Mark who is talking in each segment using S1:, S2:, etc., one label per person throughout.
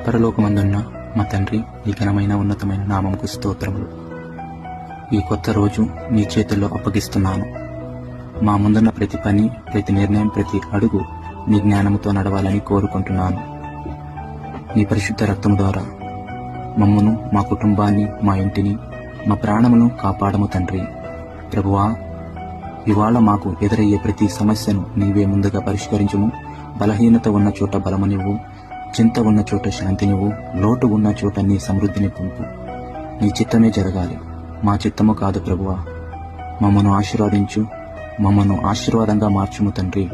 S1: పరలోకమందున్న మా తండ్రి, ఈ ఘనమైన ఉన్నతమైన నామముకు స్తోత్రములు. ఈ కొత్త రోజు నీ చేతుల్లో అప్పగిస్తున్నాను. మా ముందున్న ప్రతి పని, ప్రతి నిర్ణయం, ప్రతి అడుగు నీ జ్ఞానముతో నడవాలని కోరుకుంటున్నాను. నీ పరిశుద్ధ రక్తము ద్వారా మమ్మను, మా కుటుంబాన్ని, మా ఇంటిని, మా ప్రాణమును కాపాడము తండ్రి. ప్రభువా, ఇవాళ మాకు ఎదురయ్యే ప్రతి సమస్యను నీవే ముందుగా పరిష్కరించుము. బలహీనత ఉన్న చోట బలమునివ్వు, చింత ఉన్న చోట శాంతినివ్వు, లోటు ఉన్న చోట నీ సమృద్ధిని పంపు. నీ చిత్తమే జరగాలి, మా చిత్తము కాదు ప్రభువా. మమ్మను ఆశీర్వదించు, మమ్మను ఆశీర్వాదంగా మార్చుము తండ్రి.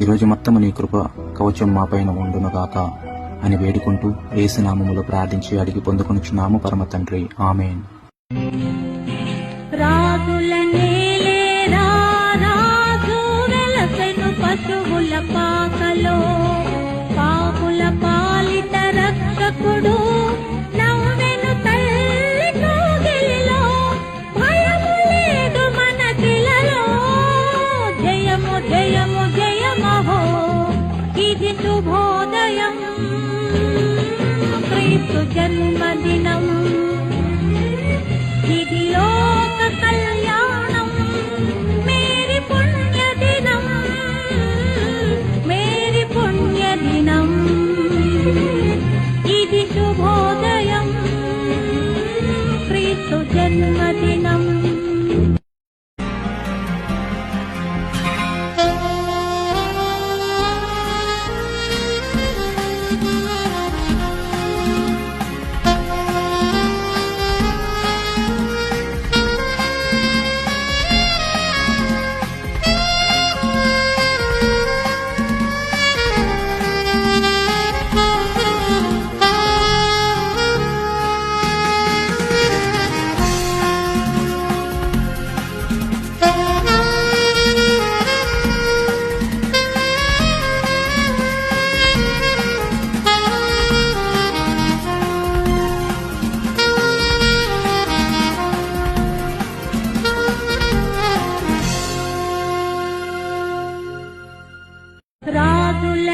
S1: ఈరోజు మొత్తము నీ కృప కవచం మా పైన ఉండునుగాక అని వేడుకుంటూ యేసు నామములో ప్రార్థించి అడిగి పొందుకొనుచున్నాము పరమ తండ్రి. ఆమేన్.
S2: పశువుల పాకలో పాపుల పాలిట రక్షకుడు నవ్వెను తల్లి కోగిలిలో, భయము లేదు మనకిలలో. జయము జయము జయమహో, ఇది శుభోదయం, క్రీస్తు జన్మదినం. ఇది లోక కళ్యాణం, మేరీ పుణ్యదినం, మేరీ పుణ్యదినం. ఇది శుభోదయం, క్రీస్తు జన్మదినం. రాజుల